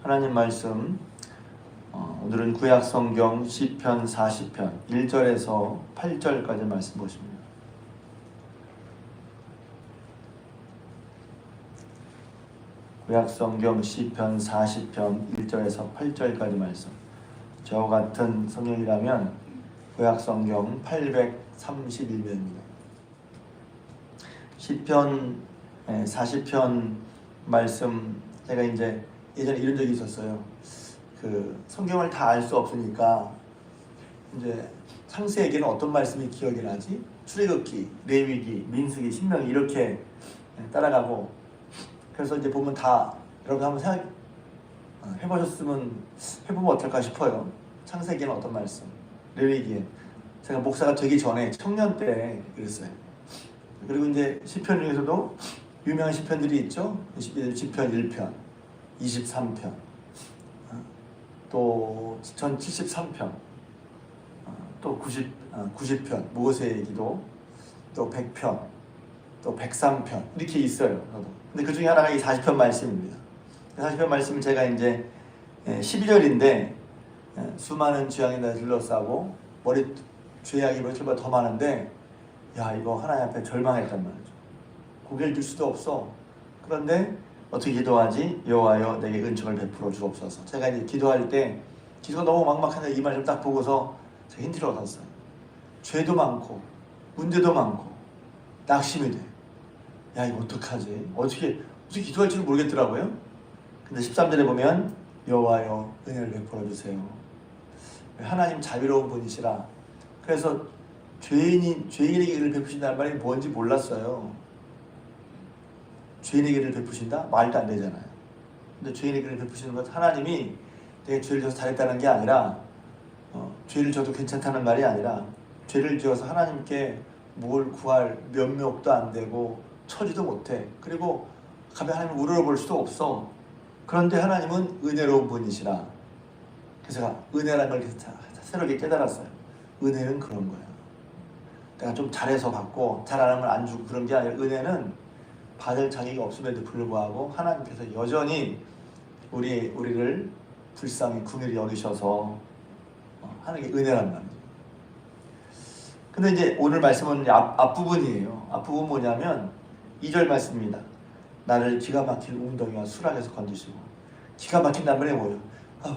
하나님 말씀 오늘은 구약성경 시편 40편 1절에서 8절까지 말씀 보십니다. 구약성경 시편 40편 1절에서 8절까지 말씀. 저와 같은 성경이라면 구약성경 831면입니다. 시편 40편 말씀, 제가 이제 예전에 이런 적이 있었어요. 그 성경을 다 알 수 없으니까 이제 창세기에는 어떤 말씀이 기억이 나지? 출애굽기, 레위기, 민수기, 신명기 이렇게 따라가고, 그래서 이제 보면 다 여러분 한번 해보셨으면 해보면 어떨까 싶어요. 창세기에는 어떤 말씀, 레위기에 제가 목사가 되기 전에 청년 때 그랬어요. 그리고 이제 시편 중에서도 유명한 시편들이 있죠. 시편 1편, 23편, 또 전 73편, 또 90편, 모세의 기도, 또 100편, 또 103편 이렇게 있어요. 근데 그 중에 하나가 이 40편 말씀입니다. 40편 말씀은 제가 이제 12절인데 수많은 죄악이 나를 둘러싸고 죄악이 머리털보다 더 많은데, 야, 이거 하나님 앞에 절망했단 말이죠. 고개를 들 수도 없어. 그런데 어떻게 기도하지? 여호와여 내게 은총을 베풀어 주옵소서. 제가 이제 기도할 때 기도가 너무 막막한데 이 말씀 딱 보고서 제가 힌트를 얻었어요. 죄도 많고 문제도 많고 낙심이 돼. 야, 이거 어떡하지? 어떻게 기도할지는 모르겠더라고요. 근데 13절에 보면 여호와여 은혜를 베풀어 주세요. 하나님 자비로운 분이시라. 그래서 죄인에게 은혜를 베푸신다는 말이 뭔지 몰랐어요. 죄인에게 은혜를 베푸신다? 말도 안 되잖아요. 근데 죄인에게 은혜를 베푸시는 것, 하나님이 내가 죄를 져서 잘했다는 게 아니라 죄를 져도 괜찮다는 말이 아니라, 죄를 지어서 하나님께 뭘 구할 면목도 안 되고 처지도 못해. 그리고 가면 하나님을 우러러볼 수도 없어. 그런데 하나님은 은혜로운 분이시라. 그래서 제가 은혜라는 걸 새롭게 깨달았어요. 은혜는 그런 거예요. 내가 좀 잘해서 받고 잘 안 하면 안 주고 그런 게 아니라, 은혜는 받을 자격이 없음에도 불구하고 하나님께서 여전히 우리를 불쌍히 긍휼히 여기셔서 하는 게 은혜란 말이에요. 근데 이제 오늘 말씀은 앞부분이에요. 앞부분 뭐냐면 2절 말씀입니다. 나를 기가 막힐 웅덩이와 수락에서 건지시고. 기가 막힌다는 말이 뭐예요?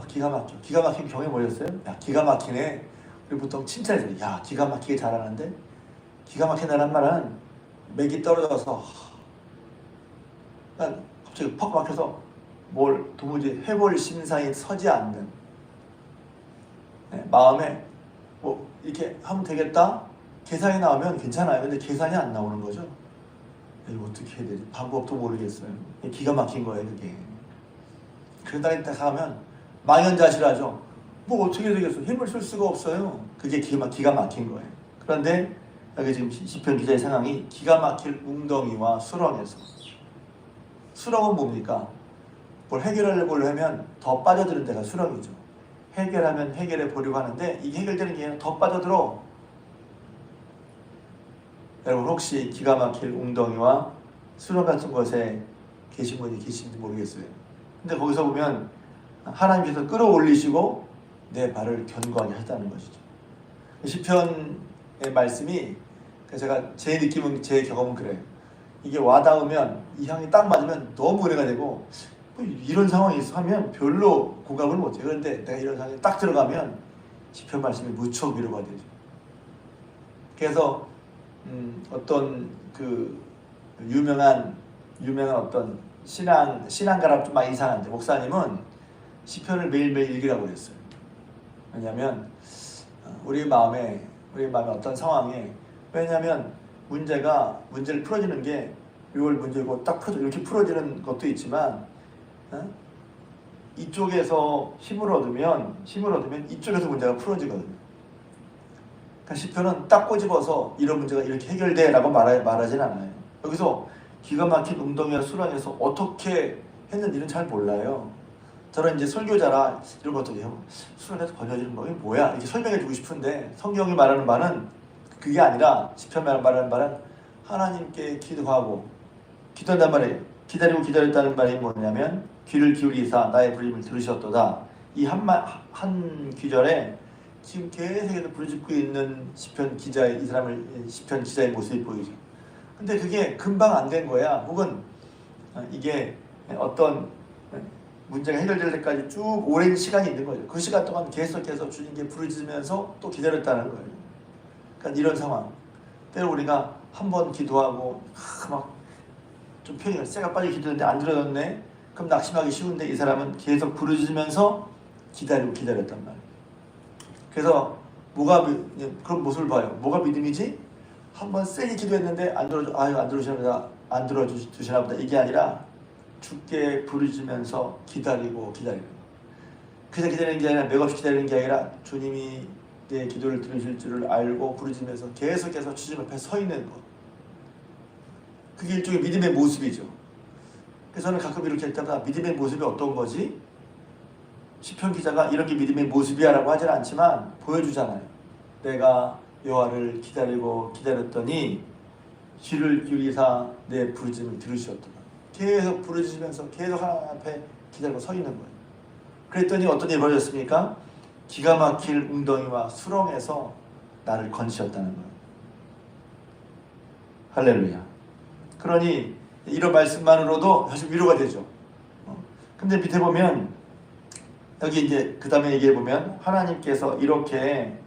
기가 막혀. 기가 막힌 경험이 뭐였어요? 야, 기가 막히네. 우리 보통 칭찬해요. 야, 기가 막히게 잘하는데? 기가 막힌다는 말은 맥이 떨어져서 갑자기 퍽 막혀서 뭘 도무지 해볼 심상이 서지 않는, 마음에 뭐 이렇게 하면 되겠다? 계산이 나오면 괜찮아요. 근데 계산이 안 나오는 거죠. 이거 어떻게 해야 되지? 방법도 모르겠어요. 기가 막힌 거예요, 그게. 그러다 가면 망연자실하죠. 뭐 어떻게 되겠어? 힘을 쓸 수가 없어요. 그게 기가 막힌 거예요. 그런데 여기 지금 시편 기자의 상황이 기가 막힐 웅덩이와 수렁에서. 수렁은 뭡니까? 뭘 해결하려고 하면 더 빠져드는 데가 수렁이죠. 해결하면 해결해 보려고 하는데 이게 해결되는 게 아니라 더 빠져들어. 여러분 혹시 기가 막힐 웅덩이와 수렁 같은 곳에 계신 분이 계신지 모르겠어요. 근데 거기서 보면 하나님께서 끌어올리시고 내 발을 견고하게 하셨다는 것이죠. 시편의 말씀이, 제가 제 느낌은, 제 경험은 그래요. 이게 와닿으면, 이 향이 딱 맞으면 너무 은혜가 되고, 뭐 이런 상황이 있어 하면 별로 공감을 못해요. 그런데 내가 이런 상황에 딱 들어가면 시편 말씀이 무척 위로가 되죠. 그래서 어떤 그 유명한 어떤 신앙가람 좀 많이 이상한데, 목사님은 시편을 매일매일 읽으라고 그랬어요. 왜냐하면 우리 마음에 어떤 상황에, 왜냐하면 문제를 풀어지는 게 6월 문제고 딱 이렇게 풀어지는 것도 있지만, 이쪽에서 힘을 얻으면 이쪽에서 문제가 풀어지거든요. 그러니까 시편은 딱 꼬집어서 이런 문제가 이렇게 해결돼 라고 말하진 않아요. 여기서 기가 막힌 웅덩이와 수렁에서 어떻게 했는지는 잘 몰라요. 저는 이제 설교자라 이런 것도 수렁에서 번져지는 거 뭐야? 이렇게 설명해주고 싶은데, 성경이 말하는 바는 그게 아니라, 시편 말하는 바는 하나님께 기도하고, 기도한단 말이에요. 기다리고 기다렸다는 말이 뭐냐면 귀를 기울이사 나의 부르심을 들으셨도다. 이 한 귀절에 지금 계속해서 부르짖고 있는 시편 기자의 이 사람을 시편 기자의 모습이 보이죠. 근데 그게 금방 안 된 거야. 혹은 이게 어떤 문제가 해결될 때까지 쭉 오랜 시간이 있는 거죠. 그 시간 동안 계속해서 주님께 부르짖으면서 또 기다렸다는 거예요. 그러니까 이런 상황. 때로 우리가 한 번 기도하고 막 좀 표현이 쇠가 빨리 기도했는데 안 들어졌네. 그럼 낙심하기 쉬운데 이 사람은 계속 부르짖으면서 기다리고 기다렸단 말이에요. 그래서 그런 모습을 봐요. 뭐가 믿음이지? 한 번 세게 기도했는데 안 들어주시나 보다. 이게 아니라 주께 부르짖으면서 기다리고 그냥 기다리는 게 아니라 맥없이 기다리는 게 아니라 주님이 내 기도를 들으실 줄을 알고 부르짖으면서 계속해서 주님 앞에 서 있는 것. 그게 일종의 믿음의 모습이죠. 그래서 저는 가끔 이렇게 할 때마다 믿음의 모습이 어떤 거지? 시편 기자가 이런 게 믿음의 모습이야 라고 하진 않지만 보여주잖아요. 내가 여호와를 기다리고 기다렸더니 귀를 기울이사 내 부르짖음을 들으셨더라. 계속 부르짖으면서 계속 하나님 앞에 기다리고 서 있는 거예요. 그랬더니 어떤 일이 벌어졌습니까? 기가 막힐 웅덩이와 수렁에서 나를 건지셨다는 거예요. 할렐루야. 그러니 이런 말씀만으로도 사실 위로가 되죠. 근데 밑에 보면 여기 이제 그 다음에 얘기해 보면 하나님께서 이렇게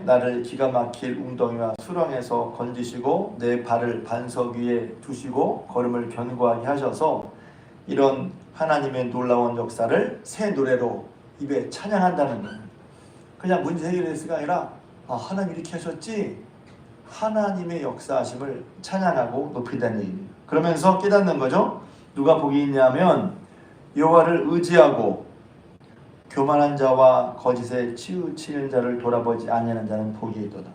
나를 기가 막힐 웅덩이와 수렁에서 건지시고 내 발을 반석 위에 두시고 걸음을 견고하게 하셔서 이런 하나님의 놀라운 역사를 새 노래로 입에 찬양한다는 거예요. 그냥 문제 해결했을가 아니라 하나님 이렇게 하셨지? 하나님의 역사하심을 찬양하고 높인다는 얘기입니다. 그러면서 깨닫는 거죠. 누가 복이 있냐면 여호와를 의지하고 교만한 자와 거짓에 치우치는 자를 돌아보지 아니하는 자는 복이 있도다.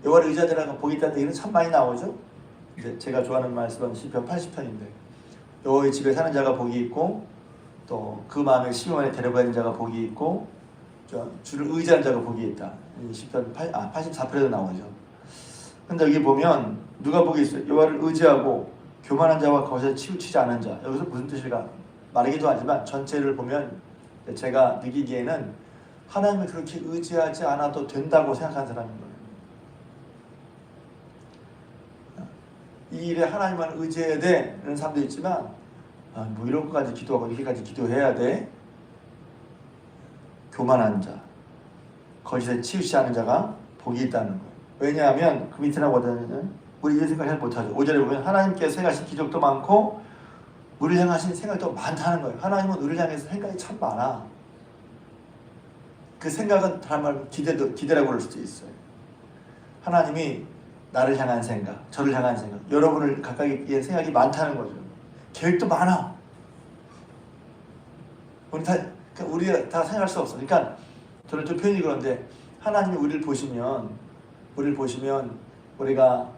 여호와를 의지하는 자가 복이 있다는 얘기는 참 많이 나오죠. 이제 제가 좋아하는 말씀은 시편 80편인데 여호와의 집에 사는 자가 복이 있고 또 그 마음에 시온에 데려가는 자가 복이 있고 주를 의지하는 자가 복이 있다. 시편 84편에도 나오죠. 근데 여기 보면 누가 복이 있어요? 여호와를 의지하고 교만한 자와 거짓에 치우치지 않은 자. 여기서 무슨 뜻일까 말하기도 하지만 전체를 보면 제가 느끼기에는 하나님을 그렇게 의지하지 않아도 된다고 생각하는 사람인 거예요. 이 일에 하나님만 의지해야 돼 이런 사람도 있지만 뭐 이런 것까지 기도하고 이렇게까지 기도해야 돼. 교만한 자, 거짓에 치우치지 않은 자가 복이 있다는 거예요. 왜냐하면 그 밑에 나오거든요. 우리 이런 생각 잘 못하죠. 5절에 보면 하나님께서 행하신 기적도 많고 우리를 향하신 생각도 많다는 거예요. 하나님은 우리를 향해서 생각이 참 많아. 그 생각은 다른 말로 기대라고 그럴 수도 있어요. 하나님이 나를 향한 생각, 저를 향한 생각, 여러분을 각각의 생각이 많다는 거죠. 계획도 많아. 우리가 다 생각할 수 없어. 그러니까 저는 좀 표현이 그런데 하나님이 우리를 보시면 우리가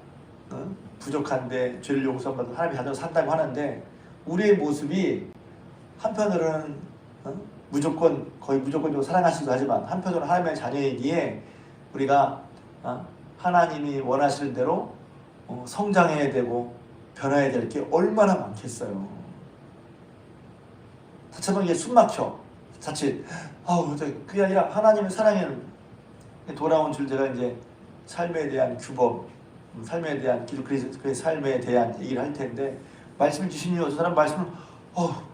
부족한데 죄를 용서받고 하나님이 가지고 산다고 하는데 우리의 모습이 한편으로는 거의 무조건적으로 사랑하시기도 하지만 한편으로는 하나님의 자녀이기에 우리가 하나님이 원하시는 대로 성장해야 되고 변화해야 될 게 얼마나 많겠어요. 자칫하면 이게 숨 막혀. 자칫 그게 아니라 하나님의 사랑에는 돌아온 줄 제가 이제 삶에 대한 규범, 삶에 대한 기도 그리스도의 삶에 대한 얘기를 할 텐데 말씀을 주시니 저 사람 말씀을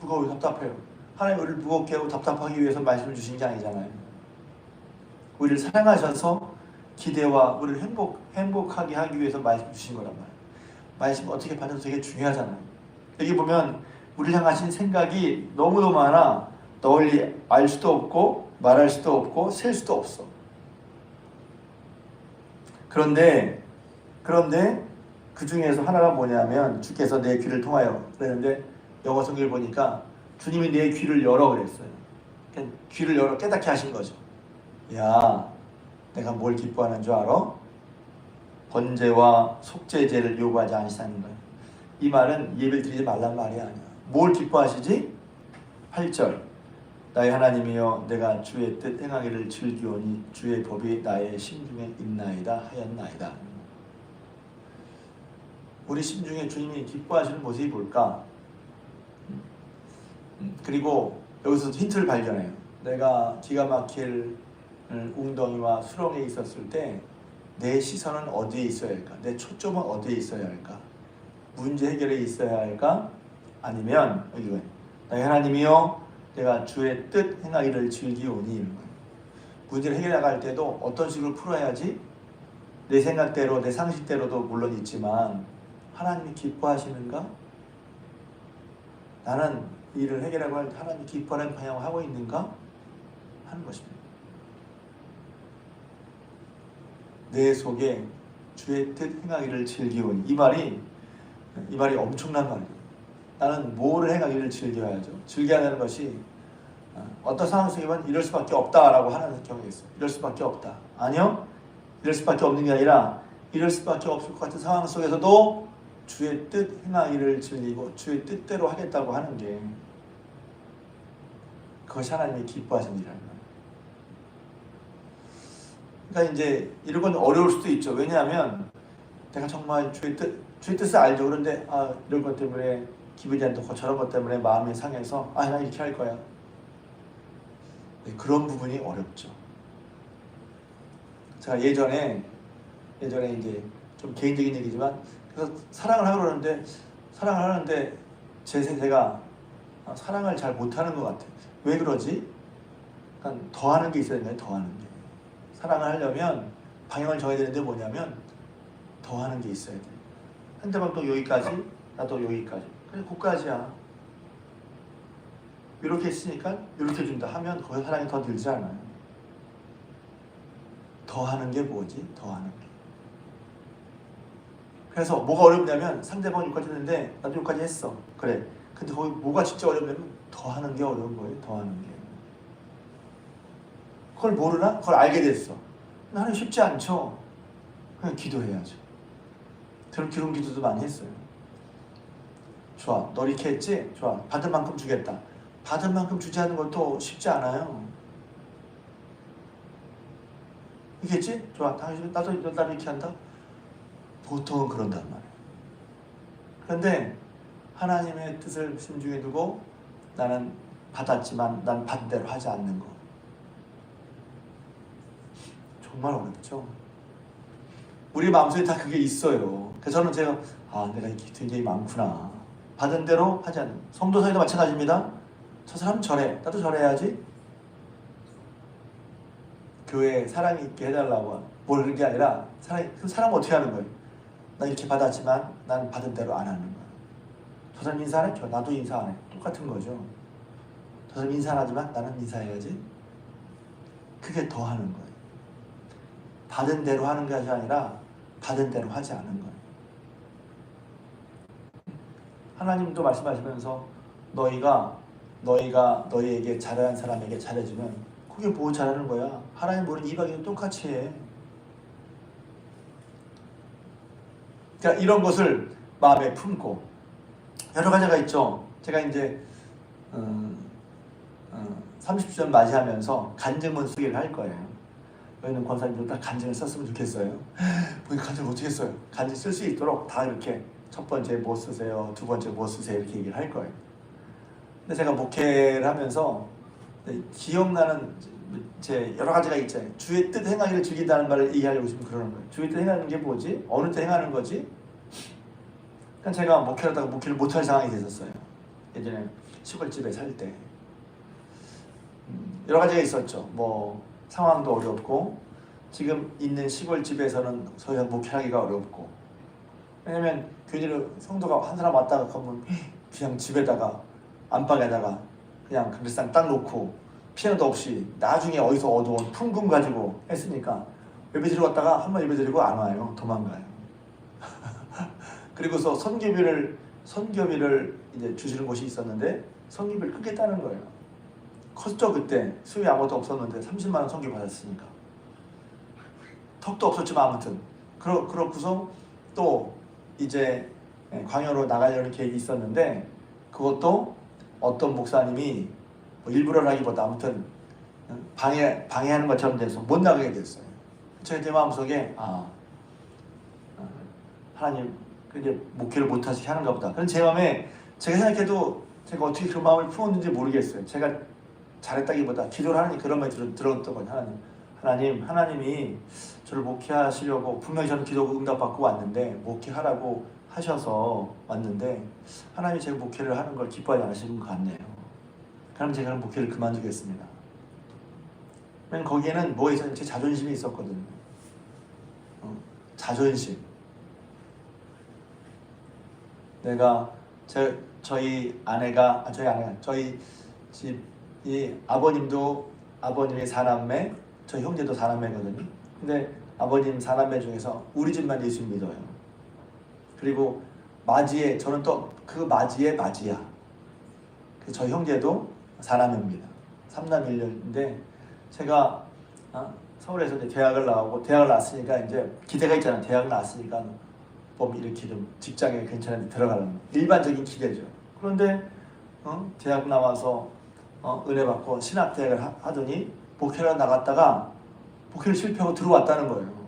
무거워요, 답답해요. 하나님 우리를 무겁게 하고 답답하기 위해서 말씀을 주신 게 아니잖아요. 우리를 사랑하셔서 기대와 우리를 행복하게 하기 위해서 말씀 주신 거란 말이에요. 말씀 어떻게 받아도 되게 중요하잖아요. 여기 보면 우리를 향하신 생각이 너무너무 많아. 널리 알 수도 없고 말할 수도 없고 셀 수도 없어. 그런데 그 중에서 하나가 뭐냐면 주께서 내 귀를 통하여 그랬는데 영어 성경을 보니까 주님이 내 귀를 열어 그랬어요. 그러니까 귀를 열어 깨닫게 하신 거죠. 야, 내가 뭘 기뻐하는 줄 알아? 번제와 속죄제를 요구하지 않으시는 거예요. 이 말은 예배를 드리지 말란 말이 아니야. 뭘 기뻐하시지? 8절 나의 하나님이여 내가 주의 뜻 행하기를 즐기오니 주의 법이 나의 심중에 있나이다 하였나이다. 우리 심중에 주님이 기뻐하시는 모습이 뭘까? 그리고 여기서 힌트를 발견해요. 내가 기가 막힐 웅덩이와 수렁에 있었을 때 내 시선은 어디에 있어야 할까? 내 초점은 어디에 있어야 할까? 문제 해결에 있어야 할까? 아니면 여기 나의 하나님이여 내가 주의 뜻 행하기를 즐기오니 이런 거예요. 문제를 해결해 나갈 때도 어떤 식으로 풀어야지 내 생각대로 내 상식대로도 물론 있지만 하나님이 기뻐하시는가? 나는 일을 해결하고 할 때 하나님이 기뻐하는 방향을 하고 있는가? 하는 것입니다. 내 속에 주의 뜻 행하기를 즐기오니 이 말이 엄청난 말이에요. 나는 뭐를 행하기를 즐겨야죠. 즐겨야 하는 것이 어떤 상황 속에만 이럴 수밖에 없다라고 하는 경우가 있어요. 이럴 수밖에 없다. 아니요. 이럴 수밖에 없는 게 아니라 이럴 수밖에 없을 것 같은 상황 속에서도 주의 뜻 행하기를 즐기고 주의 뜻대로 하겠다고 하는 게 그것이 하나님이 기뻐하시는 일이라는 거예요. 그러니까 이제 이런 건 어려울 수도 있죠. 왜냐하면 내가 정말 주의 뜻을 알죠. 그런데 이런 것 때문에 기분이 안 좋고 저런 것 때문에 마음이 상해서 나 이렇게 할 거야. 네, 그런 부분이 어렵죠. 제가 예전에 이제 좀 개인적인 얘기지만 그래서 사랑을 하는데 제가 사랑을 잘 못하는 것 같아요. 왜 그러지? 그러니까 더 하는 게 있어야 되나요? 더 하는 게. 사랑을 하려면 방향을 정해야 되는데 뭐냐면 더 하는 게 있어야 돼. 상대방 또 여기까지, 나도 여기까지. 그래, 거기까지야. 이렇게 했으니까 이렇게 준다 하면 거기서 사랑이 더 늘지 않아요. 더 하는 게 뭐지? 더 하는 게. 그래서 뭐가 어렵냐면 상대방은 여기까지 했는데 나도 여기까지 했어. 그래. 근데 거기 뭐가 진짜 어렵냐면 더 하는 게 어려운 거예요. 더 하는 게. 그걸 모르나? 그걸 알게 됐어. 나는 쉽지 않죠. 그냥 기도해야죠. 그런 기도도 많이 했어요. 좋아. 너 이렇게 했지? 좋아. 받은 만큼 주겠다. 받은 만큼 주지 않는 것도 쉽지 않아요. 이겠지? 좋아. 당신 나도 이렇게 한다? 보통은 그런단 말이에요. 그런데 하나님의 뜻을 심중에 두고 나는 받았지만 난 받은 대로 하지 않는 거. 정말 어렵죠. 우리 마음속에 다 그게 있어요. 그래서 저는 제가 내가 이렇게 굉장히 많구나. 받은 대로 하지 않는. 성도 사이도 마찬가지입니다. 저 사람 저래. 나도 저래야지. 교회에 사랑이 있게 해달라고 뭘 그런 게 아니라 사람은 어떻게 하는 거예요? 나 이렇게 받았지만 난 받은 대로 안 하는 거예요. 저 사람 인사 안 해? 나도 인사 안 해. 똑같은 거죠. 저 사람 인사 안 하지만 나는 인사해야지. 그게 더 하는 거예요. 받은 대로 하는 것이 아니라 받은 대로 하지 않은 거예요. 하나님도 말씀하시면서 너희가 너희에게 잘한 사람에게 잘해주면 그게 뭐 잘하는 거야? 하나님 보는 이방인도 똑같이 해. 그러니까 이런 것을 마음에 품고 여러 가지가 있죠. 제가 이제 30주년 맞이하면서 간증문 쓰기를 할 거예요. 저희는 권사님도 딱 간증을 썼으면 좋겠어요. 간증을 어떻게 써요? 간증 쓸 수 있도록 다 이렇게 첫 번째 뭐 쓰세요, 두 번째 뭐 쓰세요 이렇게 얘기를 할 거예요. 근데 제가 목회를 하면서 기억나는 제 여러 가지가 있잖아요. 주의 뜻 행하기를 즐긴다는 말을 얘기하려고 지금 그러는 거예요. 주의 뜻 행하는 게 뭐지? 어느 때 행하는 거지? 그러니까 제가 목회를 하다가 목회를 못할 상황이 됐었어요. 예전에 시골집에 살 때 여러 가지가 있었죠. 뭐 상황도 어렵고 지금 있는 시골집에서는 서야 목회하기가 어렵고 왜냐면 교회를 성도가 한 사람 왔다가 가면 그냥 집에다가 안방에다가 그냥 그릇상 딱 놓고 피아노도 없이 나중에 어디서 얻어온 풍금 가지고 했으니까 예배 드리고 왔다가 한 번 예배 드리고 안 와요. 도망가요. 그리고서 선교비를 이제 주시는 곳이 있었는데 선교비를 끊겠다는 거예요. 컸죠. 그때 수입이 아무것도 없었는데 30만 원 선교 받았으니까 턱도 없었지만 아무튼 그렇고서 또 이제 광야로 나가려는 계획이 있었는데 그것도 어떤 목사님이 뭐 일부러라기보다 아무튼 방해하는 것처럼 돼서 못 나가게 됐어요. 제 마음속에 하나님 이제 목회를 못하시게 하는가 보다. 그런 제 마음에 제가 생각해도 제가 어떻게 그 마음을 품었는지 모르겠어요. 제가 잘했다기보다 기도를 하나님 그런 말이 들었던 거예요. 하나님이 저를 목회하시려고 분명히 저는 기도 응답받고 왔는데 목회하라고 하셔서 왔는데 하나님이 제가 목회를 하는 걸 기뻐하지 않으시는 것 같네요. 그럼 제가 목회를 그만두겠습니다. 왜냐면 거기에는 뭐가 있었냐면 제 자존심이 있었거든요. 자존심. 저희 집이 아버님의 4남매, 저희 형제도 4남매거든요. 근데 아버님 4남매 중에서 우리 집만 예수 믿어요. 그리고 저는 또 그 맞이의 맞이야. 저희 형제도 4남매입니다. 3남 1녀인데 제가 서울에서 이제 대학을 나왔으니까 이제 기대가 있잖아요. 대학을 나왔으니까 뭐 이렇게 좀 직장에 괜찮은 데 들어가는 일반적인 기대죠. 그런데 대학 나와서 은혜 받고 신학대학을 하더니 목회를 나갔다가 목회를 실패하고 들어왔다는 거예요.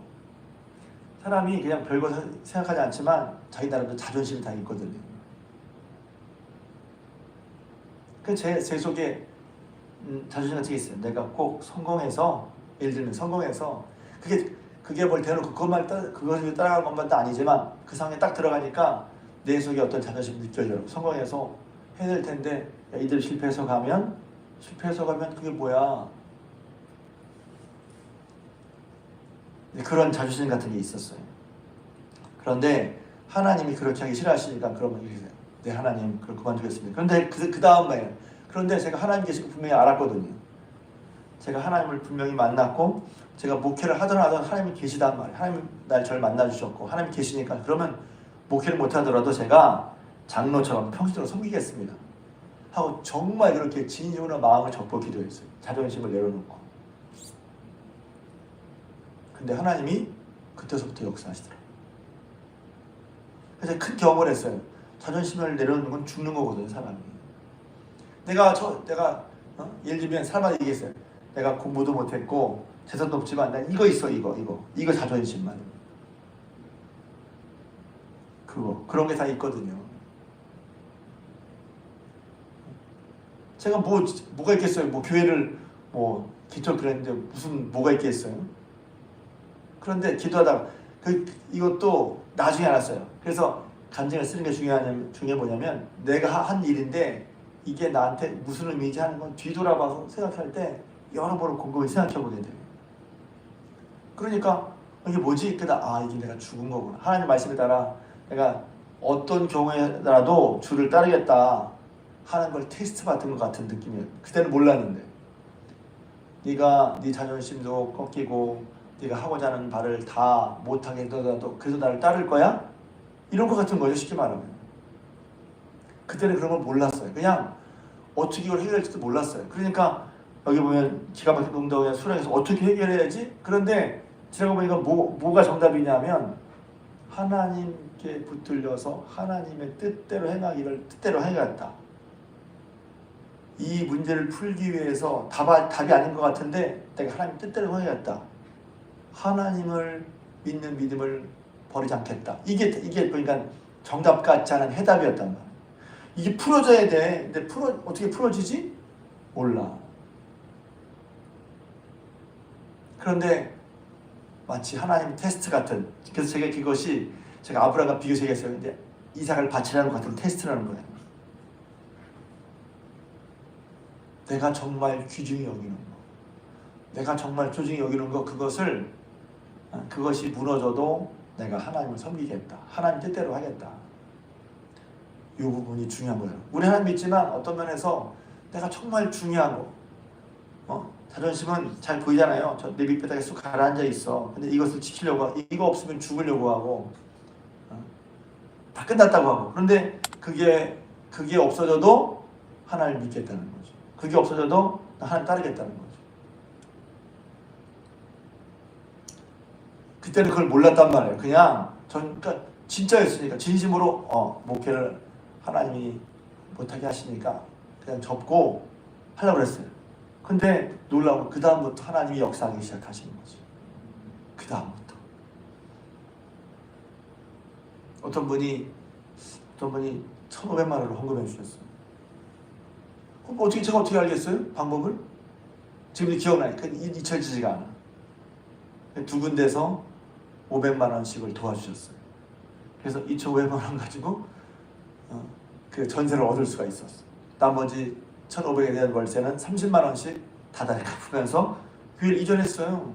사람이 그냥 별거 생각하지 않지만 자기 나름대로 자존심이 다 있거든요. 제 속에 자존심 같은 게 있어요. 내가 꼭 성공해서, 예를 들면 성공해서 그게 뭘 대놓고 그것을 따라가는 것만도 아니지만 그 상황에 딱 들어가니까 내 속에 어떤 자존심이 느껴져요. 성공해서 해야 될 텐데 이들 실패해서 가면 그게 뭐야? 그런 자존심 같은 게 있었어요. 그런데 하나님이 그렇게 하기 싫어하시니까 그러면 네 하나님 그걸 그만두겠습니다. 그런데 그 다음 말이에요. 그런데 제가 하나님 계시고 분명히 알았거든요. 제가 하나님을 분명히 만났고 제가 목회를 하든 하나님이 계시단 말이에요. 하나님 저를 만나주셨고 하나님이 계시니까 그러면 목회를 못하더라도 제가 장로처럼 평소대로 섬기겠습니다 하고 정말 그렇게 진심으로 마음을 접고 기도했어요. 자존심을 내려놓고. 근데 하나님이 그때서부터 역사하시더라고요. 그래서 큰 경험을 했어요. 자존심을 내려놓는 건 죽는 거거든요, 사람이. 내가 예를 들면 사람한테 얘기했어요. 내가 공부도 못했고 재산도 없지만 난 이거 있어, 이거 자존심만. 그런 게 다 있거든요. 제가 뭐가 있겠어요? 교회를 기초 그랬는데 뭐가 있겠어요? 그런데 기도하다가 이것도 나중에 알았어요. 그래서 간증을 쓰는 게 중요해 뭐냐면 내가 한 일인데 이게 나한테 무슨 의미인지 하는 건 뒤돌아봐서 생각할 때 여러 번을 곰곰이 생각해 보게 돼요. 그러니까 이게 뭐지? 이게 내가 죽은 거구나. 하나님 말씀에 따라 내가 어떤 경우에라도 주를 따르겠다 하는 걸 테스트 받은 것 같은 느낌이에요. 그때는 몰랐는데 네가 네 자존심도 꺾이고 네가 하고자 하는 바를 다 못하게 되더라도 그래도 나를 따를 거야? 이런 것 같은 거죠, 쉽게 말하면. 그때는 그런 걸 몰랐어요. 그냥 어떻게 이걸 해결할지도 몰랐어요. 그러니까 여기 보면 기가 막힌 응답이나 수량에서 어떻게 해결해야지? 그런데 제가 보니까 뭐가 정답이냐면 하나님께 붙들려서 하나님의 뜻대로 행하겠다. 이 문제를 풀기 위해서 답이 아닌 것 같은데 내가 하나님 뜻대로 행하겠다. 하나님을 믿는 믿음을 버리지 않겠다. 이게 그러니까 정답 같지 않은 해답이었단 말이야. 이게 풀어져야 돼. 근데 어떻게 풀어지지? 몰라. 그런데 마치 하나님 테스트 같은. 그래서 제가 아브라함과 비교해서 얘기했어요. 근데 이삭을 바치라는 것 같은 테스트라는 거예요. 내가 정말 귀중히 여기는 거, 내가 정말 소중히 여기는 거, 그것이 무너져도 내가 하나님을 섬기겠다. 하나님 뜻대로 하겠다. 이 부분이 중요한 거예요. 우리 하나님 믿지만 어떤 면에서 내가 정말 중요한 거, 자존심은 잘 보이잖아요. 내 밑바닥에 쑥 가라앉아 있어. 근데 이것을 지키려고 이거 없으면 죽으려고 하고 다 끝났다고 하고. 그런데 그게 없어져도 하나님을 믿겠다는 거죠. 그게 없어져도 하나님 따르겠다는 거죠. 그때는 그걸 몰랐단 말이에요. 그러니까 진짜였으니까 진심으로 목회를 하나님이 못하게 하시니까 그냥 접고 하려고 그랬어요. 근데 놀라운 그 다음부터 하나님이 역사하기 시작하시는 거죠. 그 다음부터 어떤 분이 1,500만 원을 헌금해 주셨어요. 어떻게 제가 어떻게 알겠어요? 방법을? 지금도 기억나요. 잊혀지지가 않아. 두 군데서 500만 원씩을 도와주셨어요. 그래서 2,500만 원 가지고 그 전세를 얻을 수가 있었어. 나머지 1,500에 대한 월세는 30만 원씩 다달이 갚으면서 교회를 이전했어요.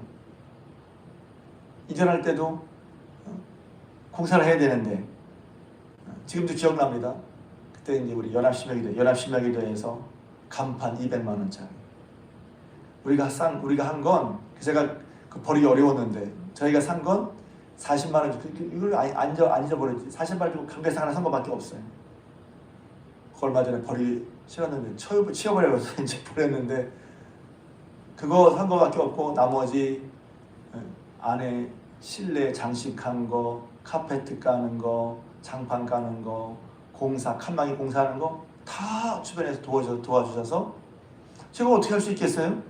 이전할 때도 공사를 해야 되는데 지금도 기억납니다. 그때 이제 우리 연합신명기도에서 간판 200만 원짜리 우리가 한 건 제가 버리기 어려웠는데 저희가 산 건 40만 원. 이걸 안 잊어버렸지. 40만 원 강배상 하나 산 것밖에 없어요. 얼마 전에 버리기 싫었는데 치워버려서 이제 버렸는데 그거 산 것밖에 없고 나머지 안에 실내 장식한 거, 카페트 까는 거, 장판 까는 거, 칸막이 공사하는 거 다 주변에서 도와주셔서 제가 어떻게 할 수 있겠어요?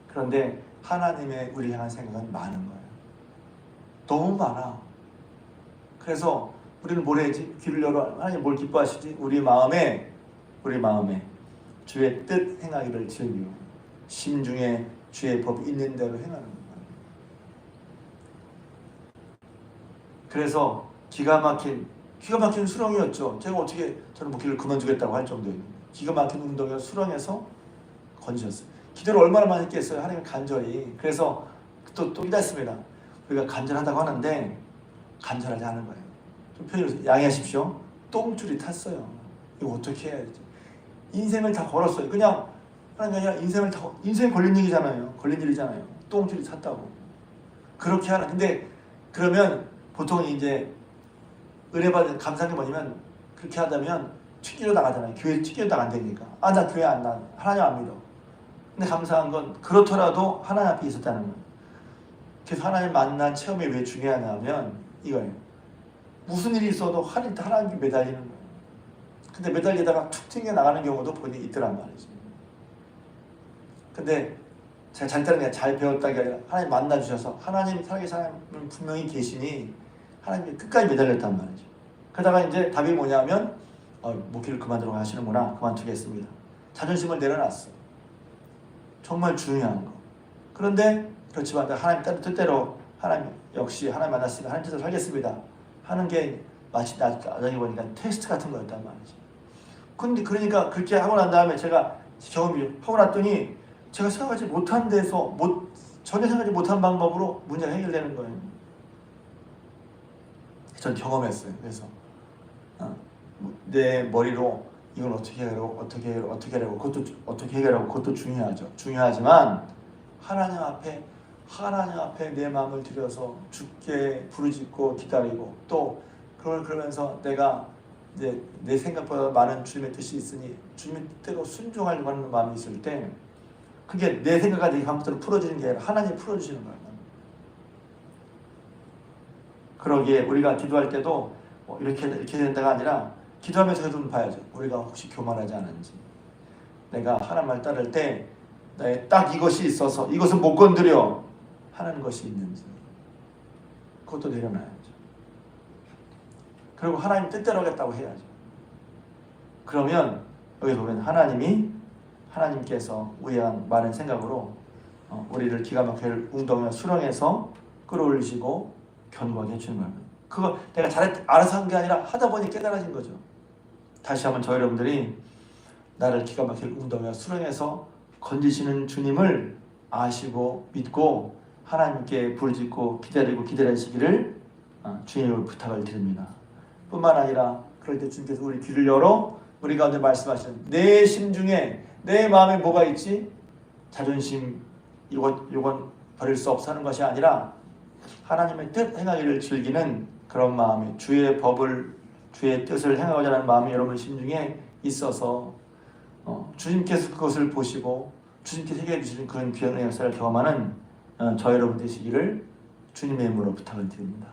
그런데 하나님의 우리 향한 생각은 많은 거예요. 너무 많아. 그래서 우리는 뭘 해야지? 귀를 열어. 하나님 뭘 기뻐하시지? 우리 마음에 주의 뜻 행하기를 즐기고 심중에 주의 법이 있는 대로 행하는 거예요. 그래서 기가 막힌 수렁이었죠. 제가 어떻게 저는 목회를 그만두겠다고 할 정도예요. 기가 막힌 운동이어 수렁에서 건지셨어요. 기도를 얼마나 많이 했겠어요. 하나님 간절히. 그래서 또 깨닫습니다. 우리가 간절하다고 하는데 간절하지 않은 거예요. 좀 표현해서 양해하십시오. 똥줄이 탔어요. 이거 어떻게 해야지? 인생을 다 걸었어요. 그냥 하는 게 아니라 인생 걸린 얘기잖아요. 걸린 일이잖아요. 똥줄이 탔다고. 그렇게 하는. 근데 그러면 보통 이제 은혜 받은 감사한 게 뭐냐면 그렇게 하다면 튀기려 나가잖아요. 교회 튀기려 나간다니까. 나 교회 안 나. 하나님 안 믿어. 근데 감사한 건 그렇더라도 하나님 앞에 있었다는 거예요. 그래서 하나님 만난 체험이 왜 중요하냐면 이거예요. 무슨 일이 있어도 하나님께 매달리는 거예요. 근데 매달리다가 툭 튕겨 나가는 경우도 본인이 있더란 말이죠. 근데 제가 잘 배웠다는 게 아니라 하나님 만나주셔서 하나님 살아계신 하나님은 분명히 계시니 하나님께 끝까지 매달렸단 말이죠. 그러다가 이제 답이 뭐냐면 목회를 그만두라고 하시는구나. 그만두겠습니다. 자존심을 내려놨어. 정말 중요한 거. 그런데 그렇지만 하나님 뜻대로 하나님 역시 하나님 만났으면 하나님 뜻대로 살겠습니다 하는 게 마치 나중에 보니까 테스트 같은 거였단 말이죠. 근데 그러니까 그렇게 하고 난 다음에 제가 경험이 하고 났더니 제가 생각하지 못한 데서 전혀 생각하지 못한 방법으로 문제가 해결되는 거예요. 전 경험했어요. 그래서 내 머리로 이걸 어떻게 해결하고 그것도 어떻게 해결하고 그것도 중요하죠. 중요하지만 하나님 앞에 내 마음을 들여서 주께 부르짖고 기다리고 또 그러면서 내가 이제 내 생각보다 많은 주님의 뜻이 있으니 주님의 뜻대로 순종하려고 하는 마음이 있을 때 그게 내 생각과 내 감정으로 풀어지는 게 아니라 하나님이 풀어주시는 거예요. 그러기에 우리가 기도할 때도 이렇게 된다가 아니라 기도하면서 좀 봐야죠. 우리가 혹시 교만하지 않은지. 내가 하나님 말 따를 때 나의 딱 이것이 있어서 이것은 못 건드려 하는 것이 있는지 그것도 내려놔야죠. 그리고 하나님 뜻대로 하겠다고 해야죠. 그러면 여기 보면 하나님께서 우리랑 많은 생각으로 우리를 기가 막힐 웅덩이와 수렁에서 끌어올리시고 견고하게 해주는 겁니다. 그거 내가 알아서 한 게 아니라 하다 보니 깨달아진 거죠. 다시 한번 저 여러분들이 나를 기가 막힐 웅덩이와 수렁에서 건지시는 주님을 아시고 믿고 하나님께 부르짖고 기다리시기를 주님을 부탁을 드립니다. 뿐만 아니라 그럴 때 주님께서 우리 귀를 열어 우리 가운데 말씀하시는 내 심중에 내 마음에 뭐가 있지? 자존심 이건 버릴 수 없어 하는 것이 아니라 하나님의 뜻 행하기를 즐기는 그런 마음이 주의 뜻을 행하고자 하는 마음이 여러분 심중에 있어서 주님께서 그것을 보시고 주님께서 해결해 주시는 그런 귀한 역사를 경험하는 저 여러분 되시기를 주님의 이름으로 부탁을 드립니다.